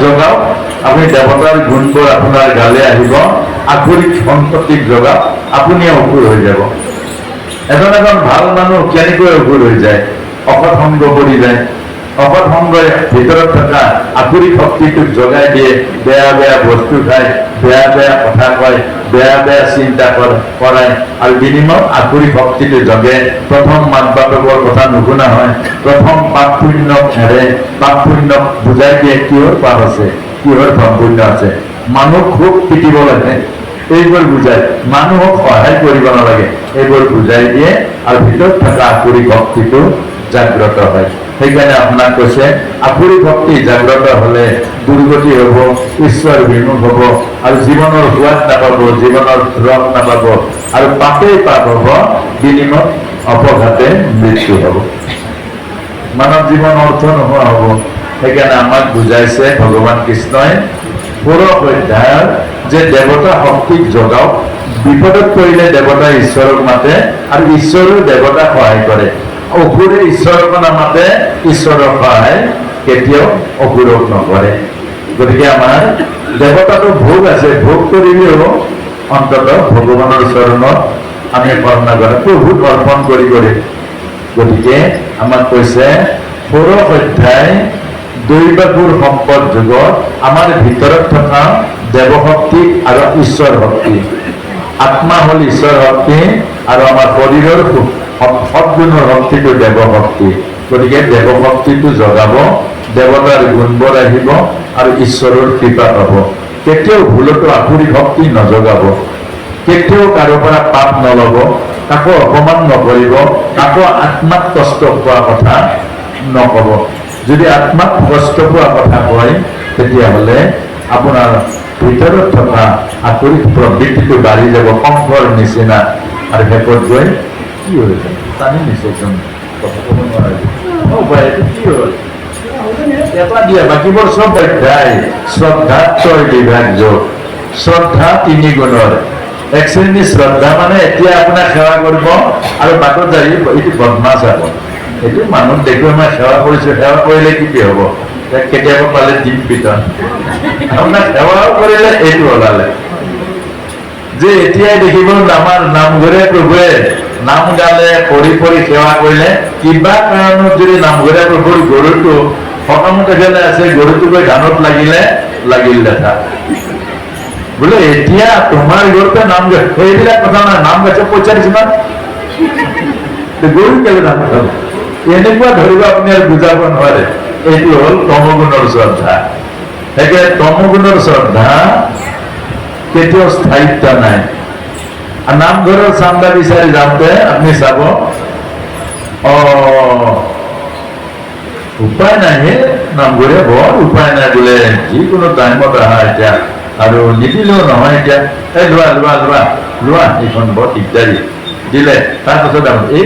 জগাওক, আপুনি দেৱতাৰ গুণবোৰ আপোনাৰ গালে আহিব, আকুৰিক সন্ততিক জগাওক, আপুনি অসুৰ হৈ যাব। এজন ভাল মানুহ কেনেকৈ অসুৰ হৈ যায়? অসৎ সংগ কৰি যায়। অসৎ সংগই ভিতৰত থকা আকুৰি শক্তিটোক জগাই দিয়ে, বেয়া বেয়া বস্তু খায়, বেয়া বেয়া কথা কয়, বেয়া বেয়া চিন্তা কৰাই, আৰু বিনিময়ত আকুৰি শক্তিটো জগে। প্ৰথম মাক বাপেকৰ কথা নুশুনা হয়, প্ৰথম পাপ পুণ্য এৰে, পাপ পুণ্য বুজাই দিয়ে কিহৰ পাপ আছে, কিহৰ পাপ পুণ্য আছে। মানুহ খুব পিটিব লাগে, এইবোৰ বুজাই, মানুহক সহায় কৰিব নালাগে, এইবোৰ বুজাই দিয়ে, আৰু ভিতৰত থকা আকুৰি শক্তিটো জাগ্ৰত হয়। সেইকাৰণে আপোনাক কৈছে, আকুৰি শক্তি জাগ্ৰত হলে দুৰ্গতি হব, ঈশ্বৰ বিমুখ হব, আৰু জীৱনৰ সোৱাদ নাপাব, জীৱনৰ ৰস নাপাব, আৰু পাপেই পাপ হব, বিনিময়ত অপঘাতে মৃত্যু হব, মানৱ জীৱন অৰ্থ নোহোৱা হব। সেইকাৰণে আমাক বুজাইছে ভগৱান কৃষ্ণই ষোড়শ অধ্যায়ৰ যে দেৱতা শক্তিক জগাওক, বিপদত পৰিলে দেৱতা ঈশ্বৰক মাতে, আৰু ঈশ্বৰেও দেৱতাক সহায় কৰে। অসুৰে ঈশ্বৰক নামাতে, ঈশ্বৰৰ সহায় কেতিয়াও অসুৰক নকৰে। গতিকে আমাৰ দেৱতাটো ভোগ আছে, ভোগ কৰিলেও অন্তত ভগৱানৰ চৰণত আমি কৰ্ণাগৰ প্ৰভুক অৰ্পণ কৰি। গতিকে আমাক কৈছে ষোড়শ অধ্যায় দৈবাগুৰ সম্পদ যুগত আমাৰ ভিতৰত থকা দেৱশক্তি আৰু ঈশ্বৰ শক্তি, আত্মা হল ঈশ্বৰ শক্তি, আৰু আমাৰ শৰীৰৰ সদ্গুণৰ শক্তিটো দেৱশক্তি। গতিকে দেৱশক্তিটো জগাব, দেৱতাৰ গুণবোৰ আহিব, আৰু ঈশ্বৰৰ কৃপা পাব। কেতিয়াও ভুলতো আকুৰি শক্তি নজগাব, কেতিয়াও কাৰো পৰা পাপ নলব, কাকো অপমান নকৰিব, কাকো আত্মাক কষ্ট পোৱা কথা নকব। যদি আত্মাক কষ্ট পোৱা কথা কয়, তেতিয়াহ'লে আপোনাৰ ভিতৰত থকা আকুৰি প্ৰবৃত্তিটো বাঢ়ি যাব, শংকৰ নিচিনা, আৰু শেষত গৈ কি হৈ যায়, টানি নিচেচোন কথা ক'ব নোৱাৰিব। এইটো কি হ'ল, এটা দিয়া, বাকীবোৰ চব অধ্যায় শ্ৰদ্ধাত ছয় বিভাগ যোগ, শ্ৰদ্ধা 3 গুণৰ। এক শ্ৰেণী শ্ৰদ্ধা মানে এতিয়া আপোনাক সেৱা কৰিব, আৰু বাটত যাই এইটো বদমাছ হ'ব, এইটো মানুহ দেখুৱাই মই সেৱা কৰিছো, সেৱা কৰিলে কি হ'ব, কেতিয়াবা পালে দিম পিটন। আপোনাক সেৱাও কৰিলে এইটো ওলালে যে এতিয়াই দেখিব আমাৰ নামঘৰে প্ৰভুৱে নাম গালে, কৰি সেৱা কৰিলে, কিবা কাৰণত যদি নামঘৰে প্ৰভুৰ গৰুটো সকামত এফালে আছে, গৰুটো গৈ ধানত লাগিল দেখা বোলে, এতিয়া তোমাৰ গৰুতে নাম গাই, সেইবিলাক কথা নাই, নাম গাইছে পইচা দিছে, গৰু কেলে ধান খাব, এনেকুৱা ধৰিব আপুনি আৰু বুজাব নোৱাৰে। এইটো হল তমগুণৰ শ্ৰদ্ধা। সেইকাৰণে তমগুণৰ শ্ৰদ্ধা কেতিয়াও স্থায়িত্ব নাই। নামঘৰৰ চান্দা বিচাৰি যাওঁতে আপুনি চাব, উপায় নাই, নামঘৰে বৰ উপায় নাই বোলে, যিকোনো টাইমত আহা এতিয়া, আৰু নিদিলেও নহয়, এতিয়া এই লোৱা এইখন বৰ দিগদাৰী, দিলে তাৰপাছত এই